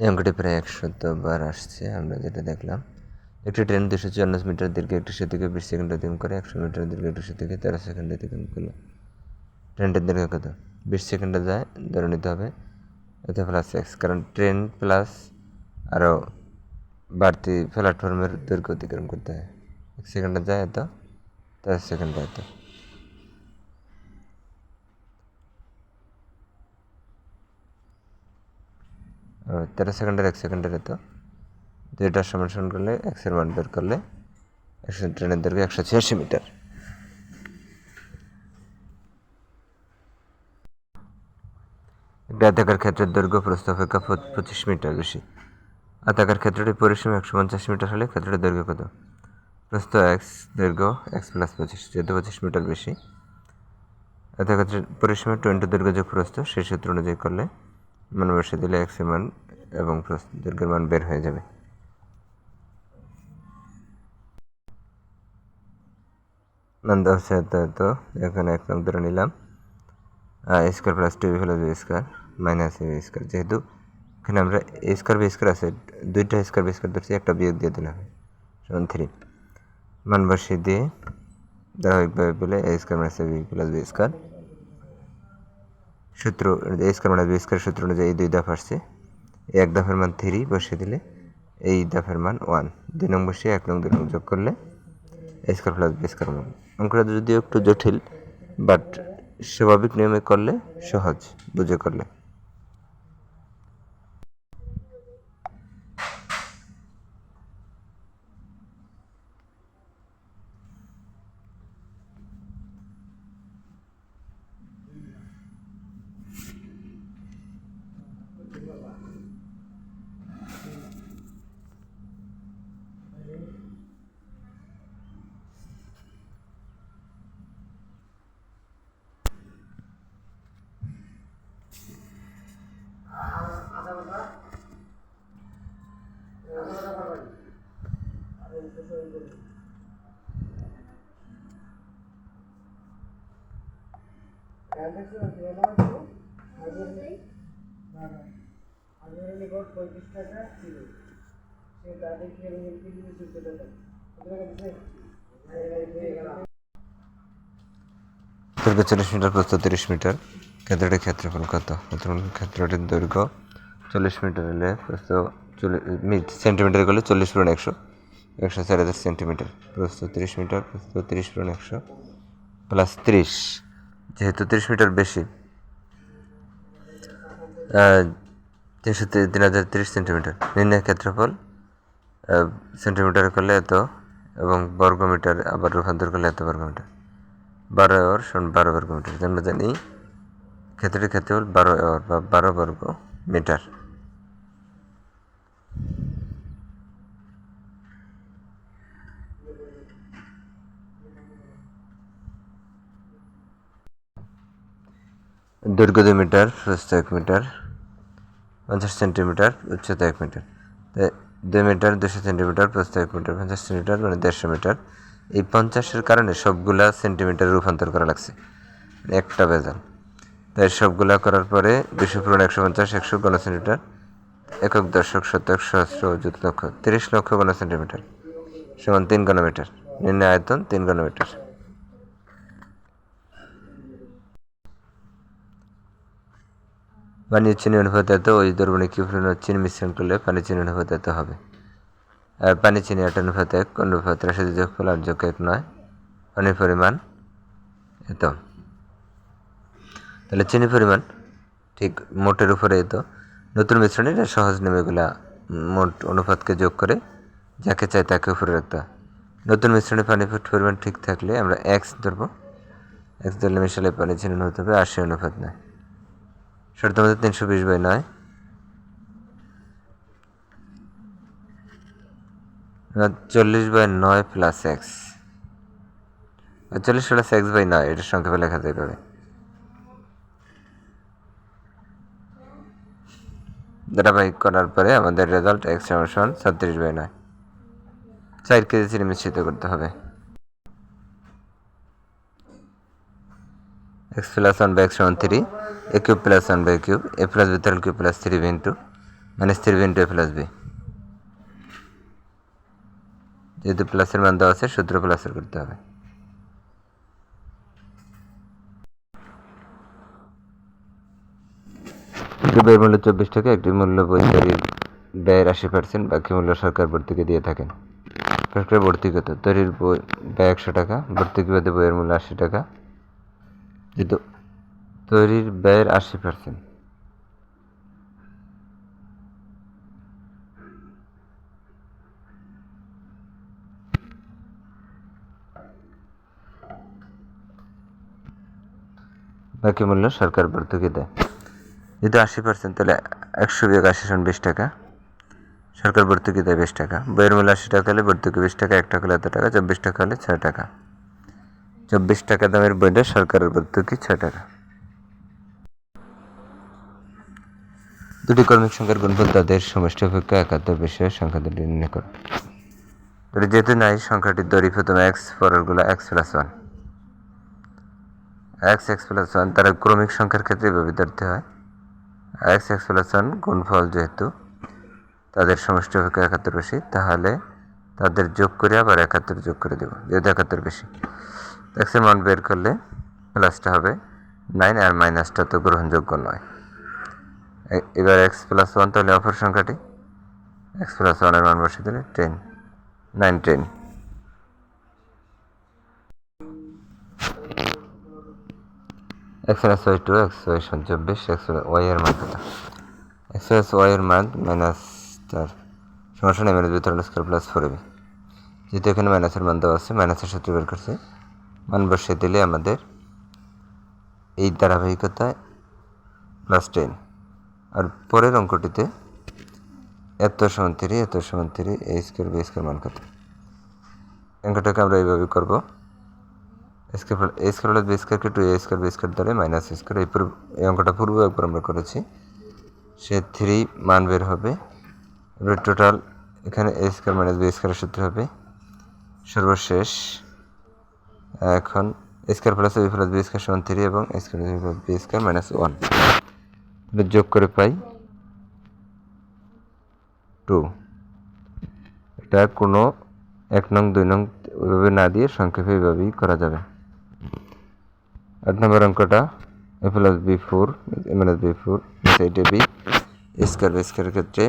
এই অঙ্কটি প্রায় 100 বার আসছে। আমরা যেটা দেখলাম, একটি ট্রেন 254 মিটার দীর্ঘ একটি সেতুকে 20 সেকেন্ডে অতিক্রম করে 100 মিটার দীর্ঘ একটি সেতুকে 13 সেকেন্ডে অতিক্রম করলো। ট্রেনটির দৈর্ঘ্য কত? 20 সেকেন্ডে যায়, ধরে নিতে হবে এটা প্লাস এক্স, কারণ ট্রেন প্লাস আরও বাড়তি প্ল্যাটফর্মের দৈর্ঘ্য অতিক্রম করতে হয়। 1 সেকেন্ডে যায় এত, 13 সেকেন্ডে এত। ও 13 সেকেন্ডের 1 সেকেন্ডের এত, দুইটার সমান করলে এক্সের মান বের করলে ট্রেনের দৈর্ঘ্য 186 মিটার। একটি আয়তাকার ক্ষেত্রের দৈর্ঘ্য প্রস্থ অপেক্ষা 25 মিটার বেশি। আয়তাকার ক্ষেত্রটি পরিসীমা 150 মিটার হলে ক্ষেত্রটির দৈর্ঘ্য কত? প্রস্থ এক্স, দৈর্ঘ্য এক্স প্লাস 25, যেহেতু 25 মিটার বেশি। আয়তাকার পরিসীমা 20 দৈর্ঘ্য যোগ প্রস্থ, সেই সূত্র অনুযায়ী করলে মান বসিয়ে দিলে এক্সের মান এবং দৈর্ঘ্যের মান বের হয়ে যাবে। মান দেওয়া হচ্ছে এত, এখানে 1 নং ধরে নিলাম a square plus 2b plus b square minus a square, যেহেতু এখানে আমরা a স্কোয়ার b স্কোয়ার আছে, দুইটা স্কোয়ার b স্কোয়ার ধরছি, একটা বিয়োগ দিয়ে দিলাম সমান 3। মান বসিয়ে দিয়ে ধারাবাহিকভাবে পেলে a square minus b plus b square. সূত্র a square minus b square সূত্র অনুযায়ী এই 2 ধাপ আসছে, এই 1 ধাপের মান 3 বসিয়ে দিলে এই ধাপের মান 1, 2 নং বসিয়ে 1 নং 2 নং যোগ করলে a square plus b square মান। অঙ্কটা যদিও একটু জটিল, বাট স্বাভাবিক নিয়মে করলে সহজ, বুঝে করলে। দৈর্ঘ্য 40 মিটার, প্রস্থ 30 মিটার, ক্ষেত্রটির ক্ষেত্রফল কত? ক্ষেত্রটির দৈর্ঘ্য 40 মিটার হলে প্রস্থ সেন্টিমিটার করলে 40 পূরণ 100, 104,000 সেন্টিমিটার। প্রস্থ 30 মিটার, প্রস্থ 30 পূরণ 100 প্লাস 30, যেহেতু 30 মিটার বেশি, 3,030 সেন্টিমিটার। নির্ণয় ক্ষেত্রফল সেন্টিমিটার করলে এত, এবং বর্গমিটার আবার রূপান্তর করলে এত বর্গমিটার। 12 এর সমান 12 বর্গমিটার। আমরা জানি ক্ষেত্রটির ক্ষেত্রফল 12 এর বা 12 বর্গ মিটার। দৈর্ঘ্য 2 মিটার, প্রস্থ 1 মিটার, 50 সেন্টিমিটার, উচ্চতা 1 মিটার। 2 মিটার 200 সেন্টিমিটার, প্রস্থ 1 মিটার, 50 সেন্টিমিটার মানে 150 মিটার। এই 50-এর কারণে সবগুলা সেন্টিমিটারে রূপান্তর করা লাগছে, একটা বেজাল। তাই সবগুলা করার পরে 200 পূরণ 150, 100 ঘন সেন্টিমিটার, একক, দশক, শতক, সহস্র, অযুত, লক্ষ, 30 লক্ষ ঘন সেন্টিমিটার সমান 3 ঘনমিটার। নির্ণয় আয়তন 3 ঘনমিটার। পানি ও চিনি অনুপাত এত, ওই দ্রবণে কি পরিমাণ চিনি মিশ্রণ করলে পানি চিনি অনুপাত এত হবে? আর পানি চিনি 8 অনুপাত 1, অনুপাত রাশিতে যোগফল 8 যোগ 1 9, পানির পরিমাণ এত। তাহলে চিনি পরিমাণ ঠিক মোটের উপরে এত। নতুন মিশ্রণে এটা সহজ নেমে এগুলা মোট অনুপাতকে যোগ করে যাকে চাই তাকে উপরে রাখতে হয়। নতুন মিশ্রণে পানির পরিমাণ ঠিক থাকলে আমরা এক্স ধরবো, এক্স ধরলে মিশালে পানি চিনি হতে হবে 80 অনুপাত 9। শর্ত মধ্যে 320/9, 40/9 প্লাস এক্স, 40 প্লাস x/9, এটা সংক্ষেপে লেখা যায় এভাবে। ধারাবাহিক করার পরে আমাদের রেজাল্ট x সমান 36/9। 4 কেজি চিনি মিশ্রিত করতে হবে। x + 1/x = 3, a³ + 1/³ a plus b তার cube plus 3b into -3b into a plus b, যেহেতু প্লাসের মান দেওয়া আছে সূত্র প্লাসের করতে হবে। একটি বইয়ের মূল্য 24 টাকা, একটি মূল্য বই তৈরির ব্যয়ের 80%, বাকি মূল্য সরকার ভর্তুকি দিয়ে থাকেন। প্রক্রিয়া ভর্তি কত? তৈরির ব্যয় 100 টাকা, ভর্তুকি বাদে বইয়ের মূল্য 80 টাকা, যেহেতু তৈরির ব্যয়ের 80%। বাকি মূল্য সরকার ভর্তুকি দেয়। যেহেতু 80%, তাহলে 100 বিয়োগ 80 সমান 20 টাকা, সরকার ভর্তুকি দেয় 20 টাকা। বইয়ের মূল্য 80 টাকা হলে ভর্তুকি 20 টাকা, 1 টাকা হলে এত টাকা, 24 টাকা হলে 6 টাকা। 24 টাকা দামের বইটা সরকারের ভর্তুকি 6 টাকা। দুটি ক্রমিক সংখ্যার গুণফল তাদের সমষ্টি অপেক্ষা একাত্তর বিষয়ের সংখ্যা দুটি নির্ণয় করো। যেহেতু নাই, সংখ্যাটির দৈর্ঘ্য প্রথমে x, পরেরগুলো x plus 1, x plus 1, তারা ক্রমিক সংখ্যার ক্ষেত্রে এভাবে ধরতে হয়। x প্লাস 1 গুণফল যেহেতু তাদের সমষ্টি অপেক্ষা 71 বেশি, তাহলে তাদের যোগ করে আবার 71 যোগ করে দেব, যেহেতু 71 বেশি। x এর মান বের করলে প্লাসটা হবে 9, আর মাইনাসটা তো গ্রহণযোগ্য নয়। এবার x প্লাস 1, তাহলে অপর সংখ্যাটি x প্লাস 1 এর মান বসিয়ে দিলে 10, 9, 10। x plus y 2, x y সমান 24, x y এর মান কত? x প্লাস y এর মান মাইনাস 4 সমস্যা নেই, মাইনাস ভিতরে স্কোয়ার প্লাস 4ab, যেহেতু এখানে মাইনাসের মান দেওয়া আছে, মাইনাসের সূত্র বের করছে, মান বসিয়ে দিলে আমাদের এই ধারাবাহিকতায় প্লাস 10। আর পরের অঙ্কটিতে এত সমান 3, এত সমান 3, a স্কোয়ার b স্কোয়ার মান কত? অঙ্কটাকে আমরা এইভাবে করবো, a স্কোয়ার প্লাস b স্কোয়ারকে 2a স্কোয়ার b স্কোয়ার ধরে মাইনাস স্কোয়ার। এই অঙ্কটা পূর্বে একবার আমরা করেছি, সে 3 মান বের হবে। এবার টোটাল এখানে a স্কোয়ার মাইনাস b স্কোয়ারের সূত্র হবে। সর্বশেষ এখন a square plus b plus b square সমান 3 এবং a square plus b square minus 1 যোগ করে পাই 2। এটা কোনো 1 নং 2 নং ওইভাবে না দিয়ে সংক্ষেপে এইভাবেই করা যাবে। 8 নম্বর অঙ্কটা a plus b 4 a minus b 4 এইটা b স্কোয়ার b স্কোয়ারের ক্ষেত্রে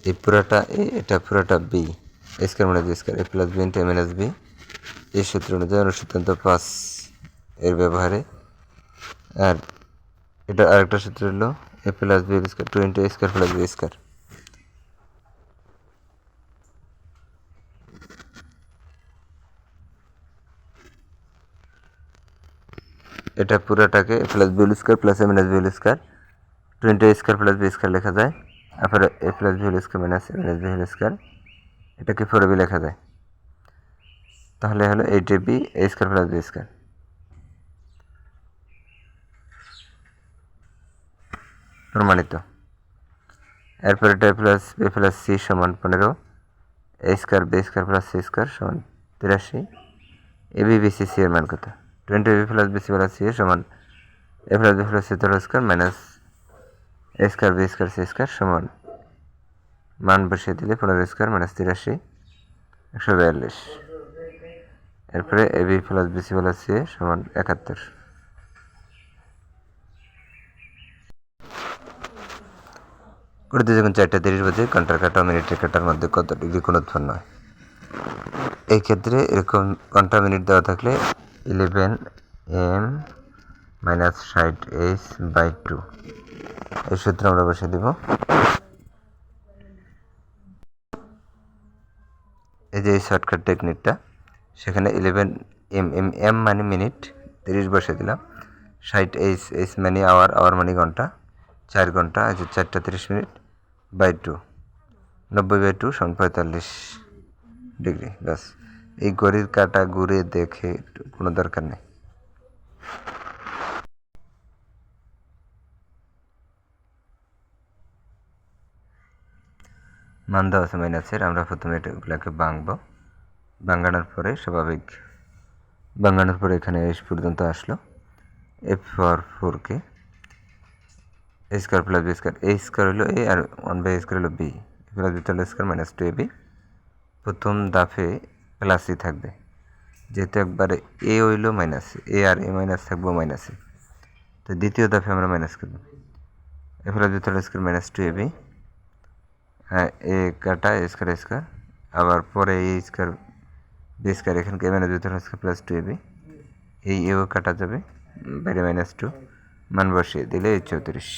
এই পুরাটা a, এটা পুরাটা b, a square minus b square, a plus b into a minus b, এই সূত্র অনুযায়ী অনুসিদ্ধান্ত 5 এর ব্যবহারে। আর এটা আরেকটা সূত্র হলো a plus b square 2 into a square plus b square. এটা পুরাটাকে a plus b square plus a minus b square 2 into a square plus b square লেখা যায়। তারপর a plus b square minus a minus b square, এটাকে 4ab লেখা যায়। তাহলে হলো 8ab a square plus b square. প্রমাণিত। এরপর এটা a প্লাস c সমান 15, a square b square plus c square সমান 83, ab bc c এর মান কত? 20ab plus bc plus c সমান a plus b plus c square minus a square b square c square সমান, মান বসিয়ে দিলে 15 স্কোয়ার মাইনাস 83, 142। এরপরে ab plus bc plus c সমান 71। ঘড়িতে যখন 4টা 30 বাজে, ঘন্টার কাঁটা ও মিনিটের কাঁটার মধ্যে কত ডিগ্রি কোণ উৎপন্ন হয়? এই ক্ষেত্রে এরকম ঘন্টা মিনিট দেওয়া থাকলে 11 am মাইনাস 60h বাই 2, এই সূত্র আমরা বসে দিব। এই যে এই শর্টকাট টেকনিকটা, সেখানে 11 m মানে মিনিট, 30 বসে দিলাম, 60h মানে আওয়ার, আওয়ার মানে ঘন্টা, 4 ঘন্টা, এই যে 4টা 30 মিনিট বাই 2, 90 বাই 2 সমান 45 ডিগ্রি। ব্যাস, এই ঘড়ির কাঁটা ঘুরে দেখে কোনো দরকার নেই। মান দেওয়া আছে মাইনাসের, আমরা প্রথমে এগুলোকে ভাঙবো, ভাঙানোর পরে স্বাভাবিক, ভাঙানোর পরে এখানে এই পর্যন্ত আসলো। এ পাওয়ার 4কে এ স্কোয়ার প্লাস বি স্কোয়ার, এ স্কোয়ার হলো এ আর 1/a² হলো বি, প্লাস বি তাহলে স্কোয়ার মাইনাস 2ab। প্রথম ধাপে প্লাসই থাকবে, যেহেতু একবারে এ হইলো মাইনাস এ আর এ মাইনাস থাকবো মাইনাসে, তো দ্বিতীয় ধাপে আমরা মাইনাস করব। এ প্লাস বি তাহলে স্কোয়ার মাইনাস 2ab, হ্যাঁ এ কাটা এ স্কোয়ার, আবার পরে এ স্কোয়ার বি স্কোয়ার, এখানকে মাইনাস বি তাহলে স্কোয়ার প্লাস 2ab, এই এও কাটা যাবে, বাইরে -2 মান বসিয়ে দিলে 34।